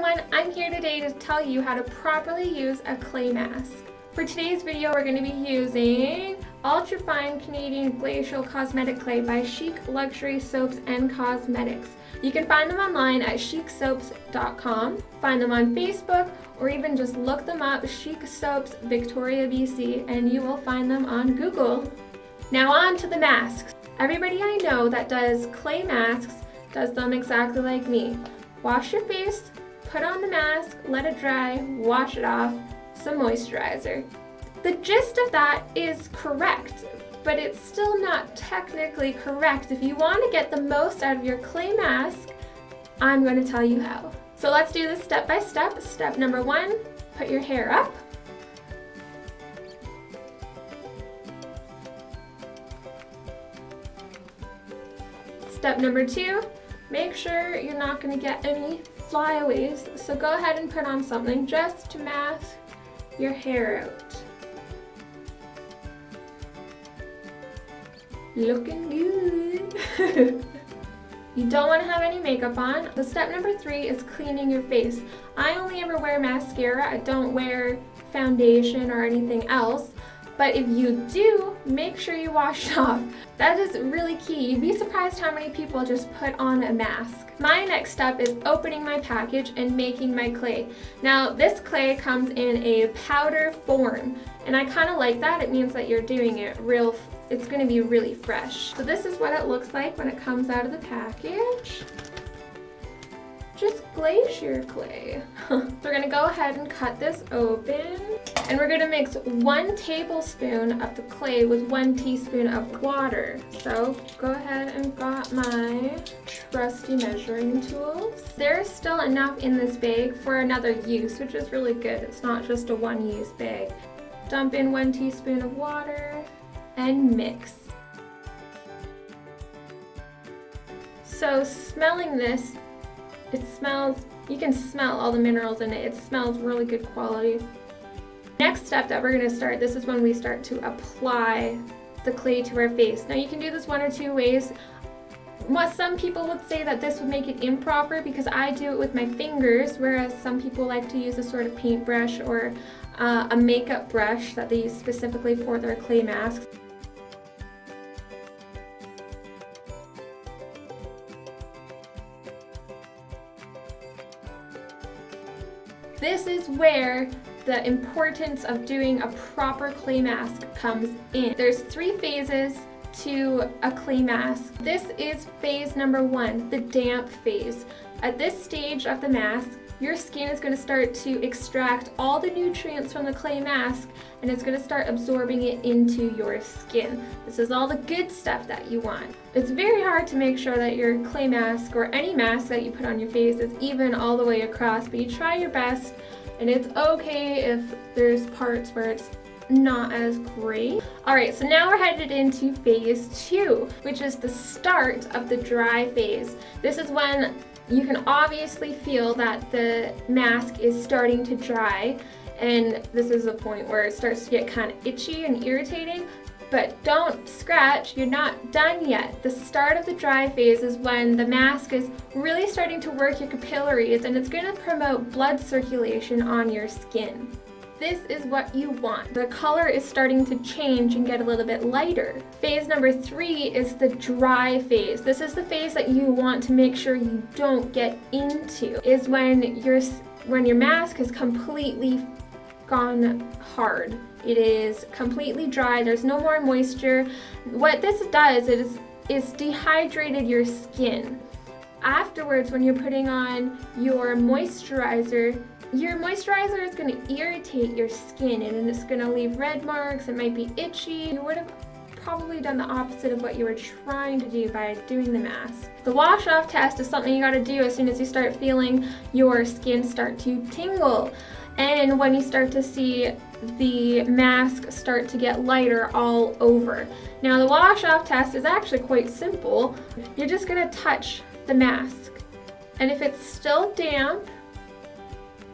everyone, I'm here today to tell you how to properly use a clay mask. For today's video, we're going to be using Ultra Fine Canadian Glacial Cosmetic Clay by CHIC Luxury Soaps and Cosmetics. You can find them online at chicsoaps.com, find them on Facebook, or even just look them up, CHIC Soaps Victoria, BC, and you will find them on Google. Now on to the masks. Everybody I know that does clay masks does them exactly like me. Wash your face, put on the mask, let it dry, wash it off, some moisturizer. The gist of that is correct, but it's still not technically correct. If you want to get the most out of your clay mask, I'm going to tell you how. So let's do this step by step. Step number 1, put your hair up. Step number 2, make sure you're not going to get any flyaways, so go ahead and put on something just to mask your hair out. Looking good. You don't want to have any makeup on. The step number 3 is cleaning your face. I only ever wear mascara. I don't wear foundation or anything else. But if you do, make sure you wash it off. That is really key. You'd be surprised how many people just put on a mask. My next step is opening my package and making my clay. Now this clay comes in a powder form, and I kind of like that. It means that you're doing it it's going to be really fresh. So this is what it looks like when it comes out of the package. Just glacier clay. We're going to go ahead and cut this open, and we're going to mix 1 tablespoon of the clay with 1 teaspoon of water. So go ahead and got my trusty measuring tools. There's still enough in this bag for another use, which is really good. It's not just a one-use bag. Dump in 1 teaspoon of water and mix. So smelling this, it smells, you can smell all the minerals in it. It smells really good quality. Next step that we're going to start, this is when we start to apply the clay to our face. Now you can do this 1 or 2 ways. Some people would say that this would make it improper because I do it with my fingers, whereas some people like to use a sort of paintbrush or a makeup brush that they use specifically for their clay masks. This is where the importance of doing a proper clay mask comes in. There's 3 phases to a clay mask. This is phase number 1, the damp phase. At this stage of the mask, your skin is going to start to extract all the nutrients from the clay mask, and it's going to start absorbing it into your skin. This is all the good stuff that you want. It's very hard to make sure that your clay mask or any mask that you put on your face is even all the way across, but you try your best, and it's okay if there's parts where it's not as great. Alright, so now we're headed into phase 2, which is the start of the dry phase. This is when you can obviously feel that the mask is starting to dry, and this is a point where it starts to get kind of itchy and irritating, but don't scratch, you're not done yet. The start of the dry phase is when the mask is really starting to work your capillaries, and it's going to promote blood circulation on your skin. This is what you want. The color is starting to change and get a little bit lighter. Phase number 3 is the dry phase. This is the phase that you want to make sure you don't get into, is when your mask has completely gone hard. It is completely dry, there's no more moisture. What this does is dehydrated your skin. Afterwards, when you're putting on your moisturizer is going to irritate your skin, and it's going to leave red marks. It might be itchy. You would have probably done the opposite of what you were trying to do by doing the mask. The wash off test is something you got to do as soon as you start feeling your skin start to tingle, and when you start to see the mask start to get lighter all over. Now the wash off test is actually quite simple. You're just going to touch the mask, and if it's still damp,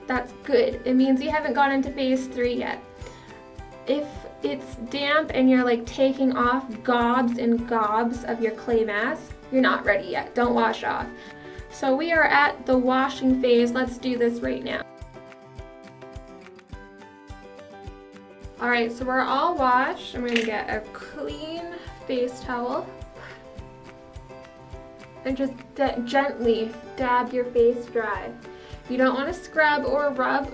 that's good. It means you haven't gone into phase 3 yet. If it's damp and you're like taking off gobs and gobs of your clay mask, you're not ready yet. Don't wash off. So we are at the washing phase. Let's do this right now. Alright, so we're all washed. I'm going to get a clean face towel and just gently dab your face dry. You don't want to scrub or rub.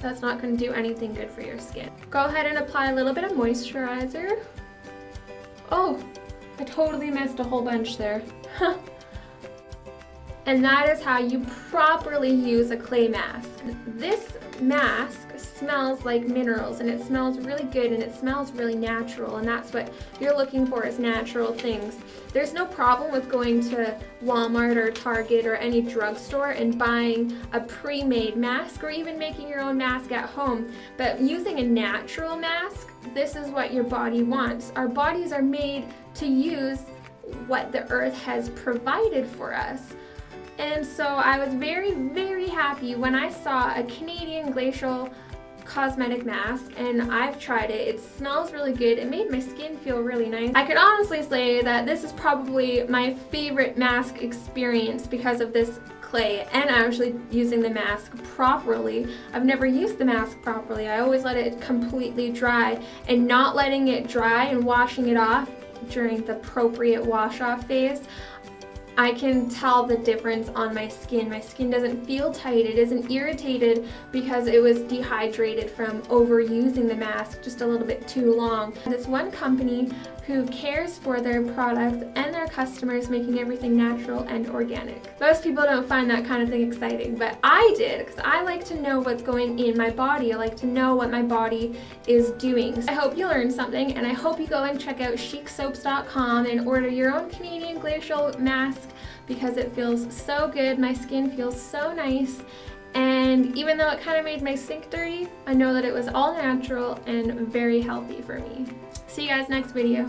That's not going to do anything good for your skin. Go ahead and apply a little bit of moisturizer. Oh, I totally missed a whole bunch there. And that is how you properly use a clay mask. This mask smells like minerals, and it smells really good, and it smells really natural, and that's what you're looking for, is natural things. There's no problem with going to Walmart or Target or any drugstore and buying a pre-made mask, or even making your own mask at home. But using a natural mask, this is what your body wants. Our bodies are made to use what the earth has provided for us. And so I was very, very happy when I saw a Canadian glacial cosmetic mask, and I've tried it. It smells really good. It made my skin feel really nice. I could honestly say that this is probably my favorite mask experience because of this clay and actually using the mask properly. I've never used the mask properly. I always let it completely dry, and not letting it dry and washing it off during the appropriate wash off phase, I can tell the difference on my skin. My skin doesn't feel tight, it isn't irritated because it was dehydrated from overusing the mask just a little bit too long. This one company who cares for their products and their customers, making everything natural and organic. Most people don't find that kind of thing exciting, but I did, because I like to know what's going in my body. I like to know what my body is doing. So I hope you learned something, and I hope you go and check out chicsoaps.com and order your own Canadian glacial mask, because it feels so good. My skin feels so nice, and even though it kind of made my sink dirty, I know that it was all natural and very healthy for me. See you guys next video.